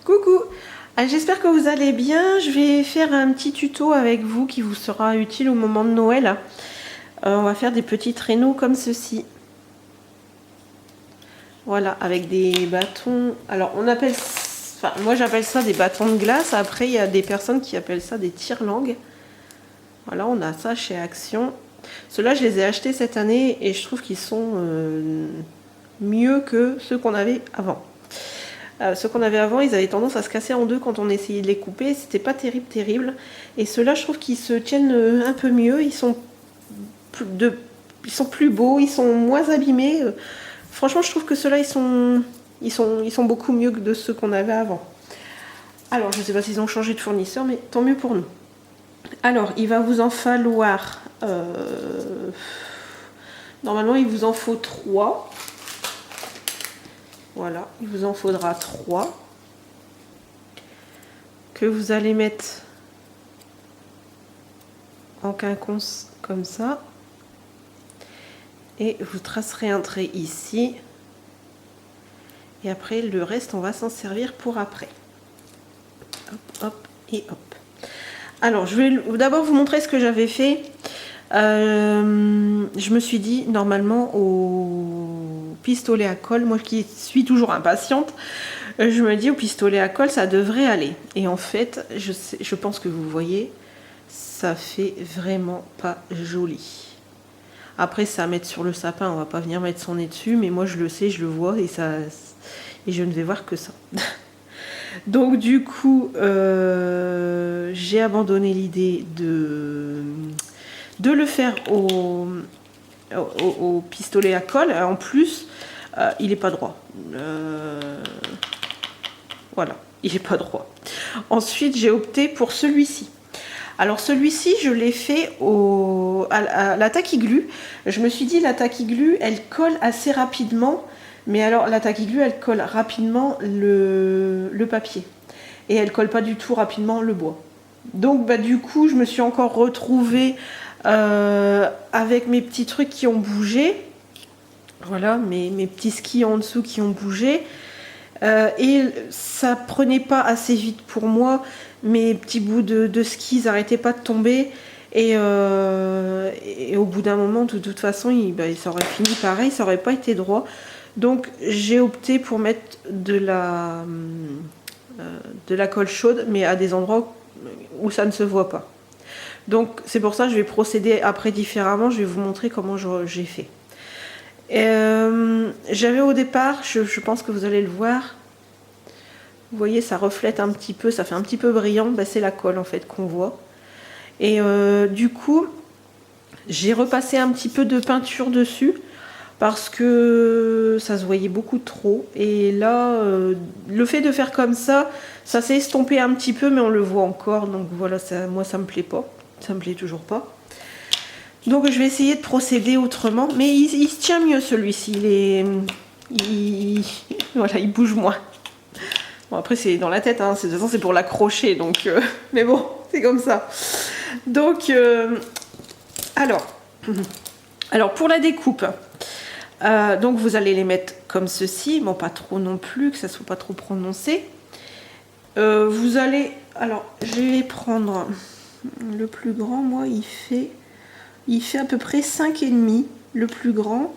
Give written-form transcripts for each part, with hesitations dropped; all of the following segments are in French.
Coucou. J'espère que vous allez bien. Je vais faire un petit tuto avec vous qui vous sera utile au moment de Noël. On va faire des petits traîneaux comme ceci. Voilà, avec des bâtons. Alors on appelle, enfin moi j'appelle ça des bâtons de glace. Après il y a des personnes qui appellent ça des tire-langues. Voilà, on a ça chez Action. Ceux-là je les ai achetés cette année et je trouve qu'ils sont mieux que ceux qu'on avait avant. Ceux qu'on avait avant, ils avaient tendance à se casser en deux quand on essayait de les couper. C'était pas terrible. Et ceux-là, je trouve qu'ils se tiennent un peu mieux. Ils sont plus beaux, ils sont moins abîmés. Franchement, je trouve que ceux-là, ils sont beaucoup mieux que de ceux qu'on avait avant. Alors, je sais pas s'ils ont changé de fournisseur, mais tant mieux pour nous. Alors, il va vous en falloir... Normalement, il vous en faut 3. Voilà, il vous en faudra 3 que vous allez mettre en quinconce comme ça et vous tracerez un trait ici et après le reste on va s'en servir pour après. Hop, hop et hop. Alors je vais d'abord vous montrer ce que j'avais fait. Je me suis dit normalement au pistolet à colle, moi qui suis toujours impatiente, je me dis au pistolet à colle ça devrait aller. Et en fait, je pense que vous voyez, ça fait vraiment pas joli. Après ça à mettre sur le sapin, on va pas venir mettre son nez dessus, mais moi je le sais, je le vois et je ne vais voir que ça. Donc du coup, j'ai abandonné l'idée de le faire au pistolet à colle. En plus, il n'est pas droit. Voilà, il n'est pas droit. Ensuite, j'ai opté pour celui-ci. Alors celui-ci, je l'ai fait à la taquiglu. Je me suis dit, la taquiglu, elle colle assez rapidement. Mais alors, la taquiglu, elle colle rapidement le papier. Et elle colle pas du tout rapidement le bois. Donc, du coup, je me suis encore retrouvée avec mes petits trucs qui ont bougé. Voilà, mes petits skis en dessous qui ont bougé. Et ça prenait pas assez vite pour moi. Mes petits bouts de skis n'arrêtaient pas de tomber. Et au bout d'un moment, de toute façon, ça aurait fini pareil, ça aurait pas été droit. Donc j'ai opté pour mettre de la colle chaude, mais à des endroits où ça ne se voit pas. Donc c'est pour ça que je vais procéder après différemment. Je vais vous montrer comment j'ai fait. J'avais au départ, je pense que vous allez le voir, vous voyez ça reflète un petit peu, ça fait un petit peu brillant, c'est la colle en fait qu'on voit. Et du coup j'ai repassé un petit peu de peinture dessus parce que ça se voyait beaucoup trop. Et là le fait de faire comme ça s'est estompé un petit peu, mais on le voit encore. Donc voilà, moi ça me plaît pas, ça me plaît toujours pas. Donc je vais essayer de procéder autrement, mais il se tient mieux celui-ci. Voilà, il bouge moins. Bon, après c'est dans la tête, hein. De toute façon c'est pour l'accrocher, donc mais bon, c'est comme ça. Donc alors pour la découpe, donc vous allez les mettre comme ceci, bon pas trop non plus, que ça soit pas trop prononcé. Vous allez, alors je vais prendre le plus grand, moi il fait à peu près 5,5 le plus grand,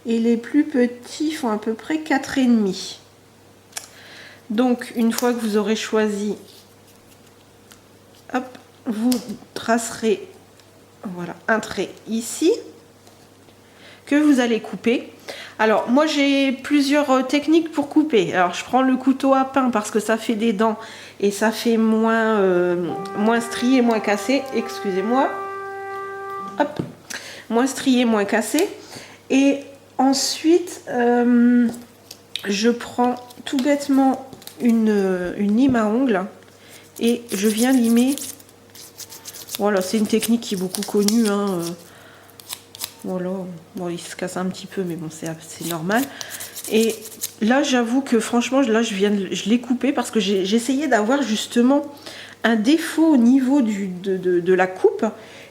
et les plus petits font à peu près 4,5. Donc une fois que vous aurez choisi, hop, vous tracerez voilà un trait ici que vous allez couper. Alors moi j'ai plusieurs techniques pour couper. Alors je prends le couteau à pain parce que ça fait des dents et ça fait moins strié, moins cassé. Excusez-moi. Hop, moins strié, moins cassé. Et ensuite, je prends tout bêtement une lime à ongles et je viens limer. Voilà, c'est une technique qui est beaucoup connue. Hein. Voilà, bon, il se casse un petit peu, mais bon, c'est normal. Et là, j'avoue que franchement, là, je l'ai coupé parce que j'essayais d'avoir justement un défaut au niveau de la coupe.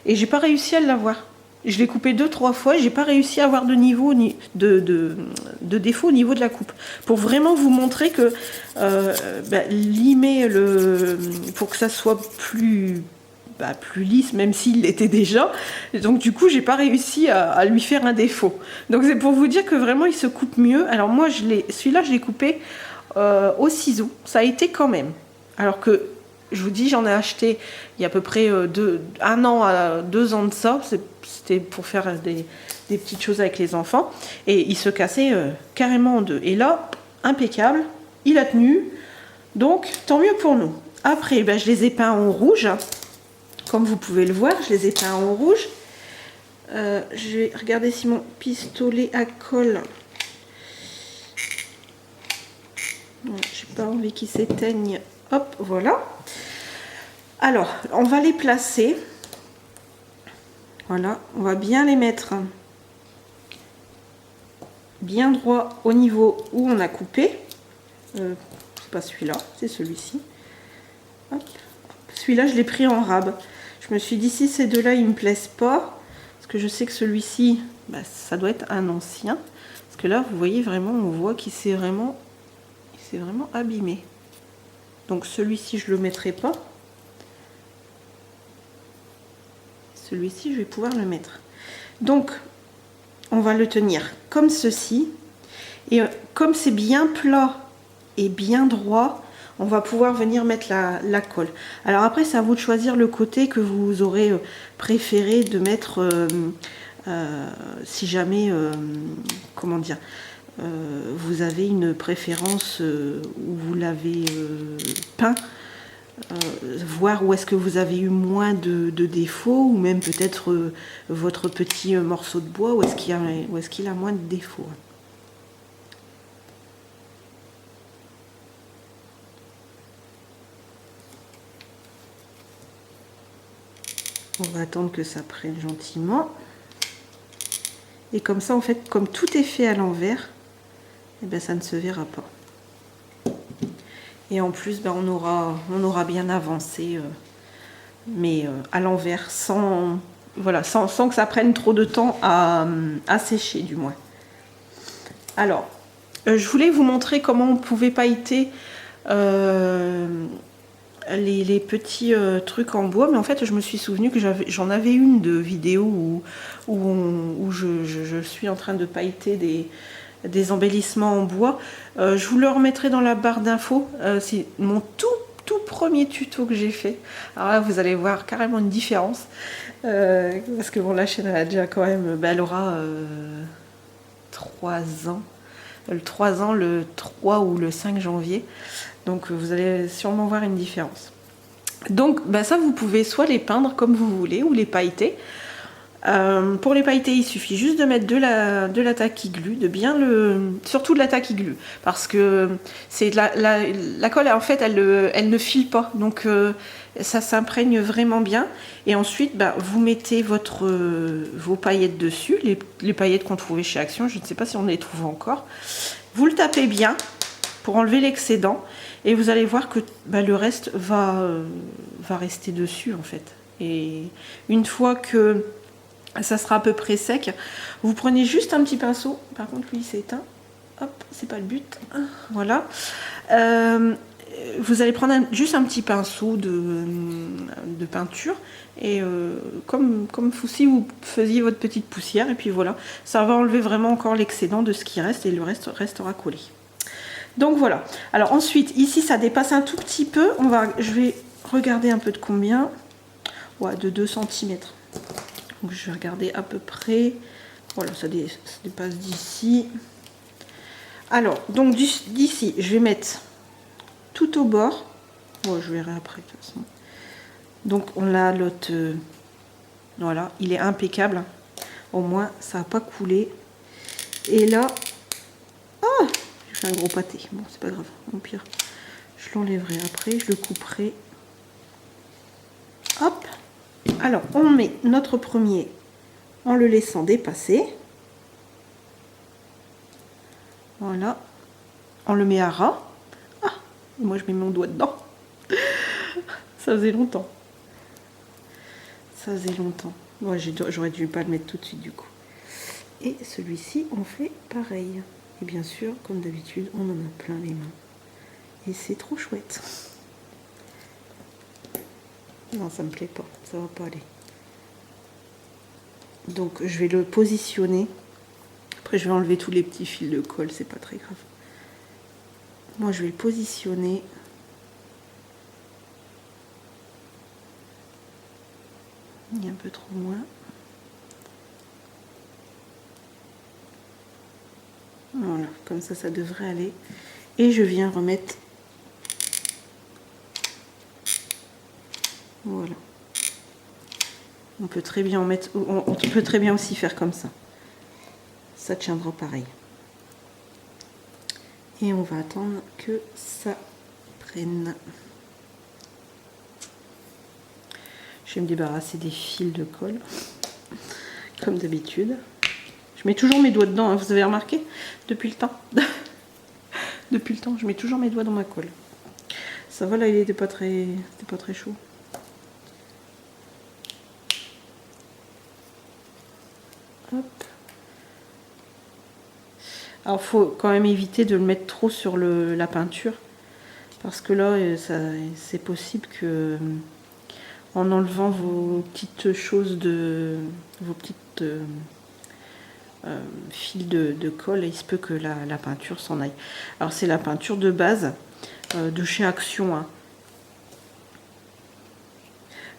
Et j'ai pas réussi à l'avoir. Je l'ai coupé 2-3 fois, j'ai pas réussi à avoir de niveau de défaut au niveau de la coupe. Pour vraiment vous montrer que limer pour que ça soit plus lisse, même s'il l'était déjà. Donc du coup, j'ai pas réussi à lui faire un défaut. Donc c'est pour vous dire que vraiment, il se coupe mieux. Alors moi, celui-là, je l'ai coupé au ciseau. Ça a été quand même. Alors que je vous dis, j'en ai acheté il y a à peu près 1 an à 2 ans de ça. C'était pour faire des petites choses avec les enfants. Et il se cassait carrément en deux. Et là, impeccable. Il a tenu. Donc, tant mieux pour nous. Après, je les ai peints en rouge. Comme vous pouvez le voir, je les ai peints en rouge. Je vais regarder si mon pistolet à colle... Je n'ai pas envie qu'il s'éteigne. Hop, voilà. Alors, on va les placer. Voilà, on va bien les mettre bien droit au niveau où on a coupé. C'est pas celui-là, c'est celui-ci. Celui-là, je l'ai pris en rab. Je me suis dit, si ces deux-là, ils me plaisent pas, parce que je sais que celui-ci, ça doit être un ancien. Parce que là, vous voyez vraiment, on voit qu'il s'est vraiment abîmé. Donc celui-ci, je le mettrai pas. Celui-ci, je vais pouvoir le mettre. Donc, on va le tenir comme ceci. Et comme c'est bien plat et bien droit, on va pouvoir venir mettre la colle. Alors après, c'est à vous de choisir le côté que vous aurez préféré de mettre si jamais, comment dire, vous avez une préférence où vous l'avez peint. Voir où est-ce que vous avez eu moins de défauts, ou même peut-être votre petit morceau de bois, où est-ce qu'il a moins de défauts. On va attendre que ça prenne gentiment. Et comme ça, en fait, comme tout est fait à l'envers, ça ne se verra pas. Et en plus, on aura bien avancé, mais à l'envers, sans que ça prenne trop de temps à sécher, du moins. Alors, je voulais vous montrer comment on pouvait pailleter les petits trucs en bois, mais en fait, je me suis souvenu que j'en avais une de vidéo où je suis en train de pailleter des embellissements en bois. Je vous le remettrai dans la barre d'infos. C'est mon tout premier tuto que j'ai fait. Alors là, vous allez voir carrément une différence. Parce que bon, la chaîne, elle a déjà quand même... elle aura 3 ans. Le 3 ans, le 3 ou le 5 janvier. Donc vous allez sûrement voir une différence. Donc ça, vous pouvez soit les peindre comme vous voulez, ou les pailleter. Pour les pailleter, il suffit juste de mettre de la taquiglu, surtout de la taquiglu, parce que c'est la colle, en fait, elle ne file pas, donc ça s'imprègne vraiment bien. Et ensuite, vous mettez vos paillettes dessus, les paillettes qu'on trouvait chez Action, je ne sais pas si on les trouve encore. Vous le tapez bien pour enlever l'excédent, et vous allez voir que le reste va rester dessus, en fait. Et une fois que ça sera à peu près sec, vous prenez juste un petit pinceau. Par contre, lui, il s'est éteint. Hop, c'est pas le but. Voilà. Vous allez prendre juste un petit pinceau de peinture. Et comme si vous faisiez votre petite poussière. Et puis voilà, ça va enlever vraiment encore l'excédent de ce qui reste. Et le reste restera collé. Donc voilà. Alors ensuite, ici, ça dépasse un tout petit peu. Je vais regarder un peu de combien. Ouais, de 2 cm. Donc je vais regarder à peu près. Voilà, ça dépasse d'ici. Alors, donc d'ici, je vais mettre tout au bord. Bon, je verrai après de toute façon. Donc on a l'autre. Voilà, il est impeccable. Au moins, ça n'a pas coulé. Et là. Ah, j'ai fait un gros pâté. Bon, c'est pas grave. Au pire, je l'enlèverai après. Je le couperai. Hop. Alors, on met notre premier en le laissant dépasser. Voilà. On le met à ras. Ah, moi je mets mon doigt dedans. Ça faisait longtemps. Ça faisait longtemps. Moi, j'aurais dû pas le mettre tout de suite du coup. Et celui-ci, on fait pareil. Et bien sûr, comme d'habitude, on en a plein les mains. Et c'est trop chouette. Non, ça me plaît pas, ça va pas aller. Donc, je vais le positionner. Après, je vais enlever tous les petits fils de colle, c'est pas très grave. Moi, je vais le positionner. Il y a un peu trop moins. Voilà, comme ça devrait aller. Et je viens remettre. Voilà. On peut très bien en mettre. On peut très bien aussi faire comme ça. Ça tiendra pareil. Et on va attendre que ça prenne. Je vais me débarrasser des fils de colle, comme d'habitude. Je mets toujours mes doigts dedans, hein, vous avez remarqué, depuis le temps. Depuis le temps, je mets toujours mes doigts dans ma colle. Ça va, là, il n'était pas très chaud. Hop. Alors, faut quand même éviter de le mettre trop sur la peinture, parce que là, c'est possible que, en enlevant vos petites choses vos petites fils de colle, il se peut que la peinture s'en aille. Alors, c'est la peinture de base de chez Action, hein.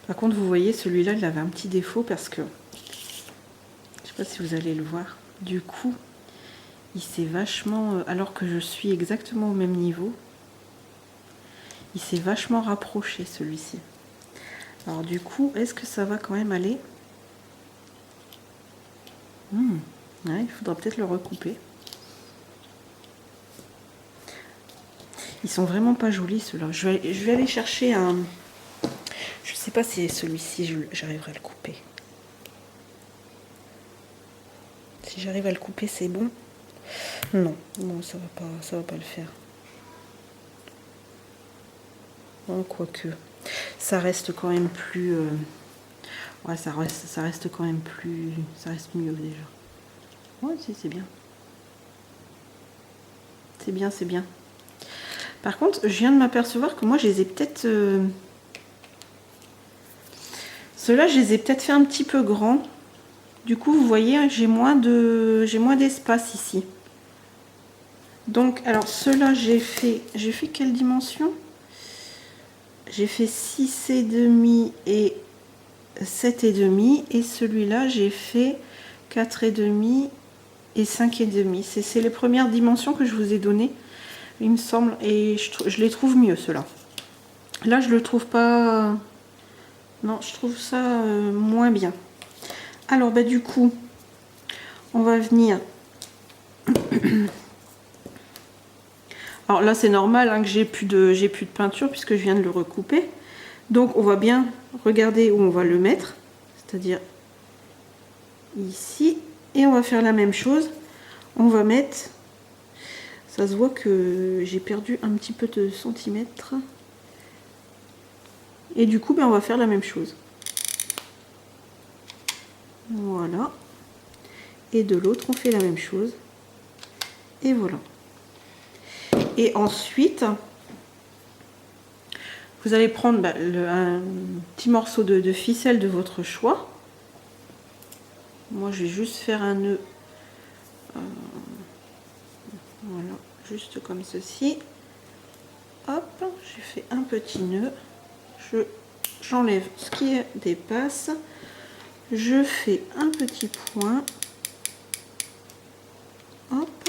Par contre, vous voyez, celui-là, il avait un petit défaut parce que, je sais pas si vous allez le voir, du coup, il s'est vachement, alors que je suis exactement au même niveau, il s'est vachement rapproché, celui-ci. Alors du coup, est-ce que ça va quand même aller? Ouais, il faudra peut-être le recouper. Ils sont vraiment pas jolis, ceux-là. Je vais aller chercher un... Je sais pas si celui-ci, j'arriverai à le couper. Si j'arrive à le couper, c'est bon. Non, non, ça va pas le faire. Bon, quoique, ça reste quand même plus... Ouais, ça reste quand même plus... Ça reste mieux déjà. Ouais, si, c'est bien. C'est bien, c'est bien. Par contre, je viens de m'apercevoir que moi, je les ai peut-être... Ceux-là, je les ai peut-être fait un petit peu grands. Du coup, vous voyez, j'ai moins d'espace ici. Donc, alors, ceux-là, j'ai fait quelle dimension? J'ai fait 6,5 et 7,5. Et celui-là, j'ai fait 4,5 et 5,5. C'est les premières dimensions que je vous ai données, il me semble. Et je les trouve mieux, ceux-là. Là, je le trouve pas... Non, je trouve ça moins bien. Alors, bah, du coup, on va venir... Alors là, c'est normal hein, que j'ai plus de peinture puisque je viens de le recouper. Donc, on va bien regarder où on va le mettre. C'est-à-dire ici. Et on va faire la même chose. On va mettre... Ça se voit que j'ai perdu un petit peu de centimètres. Et du coup, ben, on va faire la même chose. Voilà. Et de l'autre, on fait la même chose. Et voilà. Et ensuite, vous allez prendre un petit morceau de ficelle de votre choix. Moi, je vais juste faire un nœud. Voilà, juste comme ceci. Hop, j'ai fait un petit nœud. J'enlève ce qui dépasse. Je fais un petit point. Hop.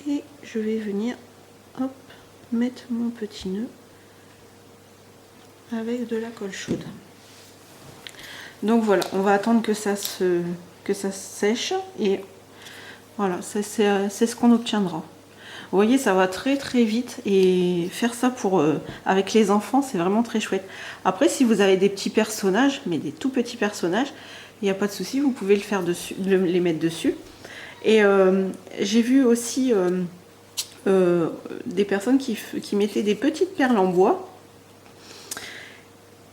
Et je vais venir, hop, mettre mon petit nœud avec de la colle chaude. Donc voilà, on va attendre que ça sèche. Et voilà, c'est ce qu'on obtiendra. Vous voyez, ça va très très vite et faire ça avec les enfants, c'est vraiment très chouette. Après, si vous avez des petits personnages, mais des tout petits personnages, il n'y a pas de souci, vous pouvez le faire dessus, les mettre dessus. Et j'ai vu aussi des personnes qui mettaient des petites perles en bois.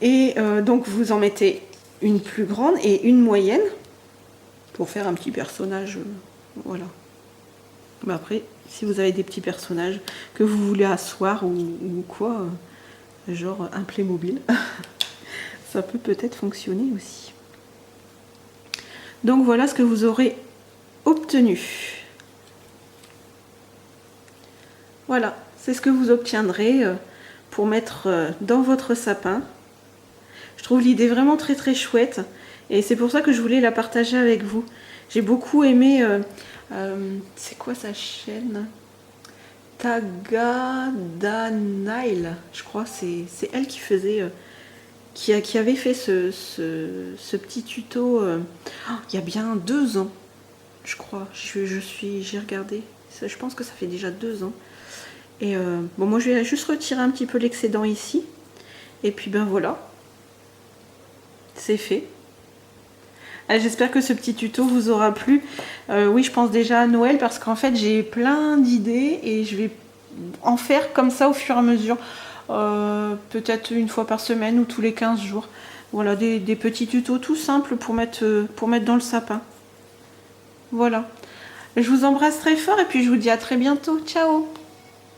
Et donc vous en mettez une plus grande et une moyenne pour faire un petit personnage, voilà. Mais après, si vous avez des petits personnages que vous voulez asseoir ou quoi, genre un Playmobil, ça peut peut-être fonctionner aussi. Donc voilà ce que vous aurez obtenu. Voilà, c'est ce que vous obtiendrez pour mettre dans votre sapin. Je trouve l'idée vraiment très très chouette et c'est pour ça que je voulais la partager avec vous. J'ai beaucoup aimé, c'est quoi sa chaîne? Tagadanail, je crois, c'est elle qui faisait, qui avait fait ce petit tuto il y a bien 2 ans, je crois. J'ai regardé, je pense que ça fait déjà 2 ans. Et bon, moi je vais juste retirer un petit peu l'excédent ici. Et puis ben voilà, c'est fait. J'espère que ce petit tuto vous aura plu. Oui, je pense déjà à Noël parce qu'en fait j'ai plein d'idées et je vais en faire comme ça au fur et à mesure. Peut-être une fois par semaine ou tous les 15 jours. Voilà, des petits tutos tout simples pour mettre dans le sapin. Voilà. Je vous embrasse très fort et puis je vous dis à très bientôt. Ciao!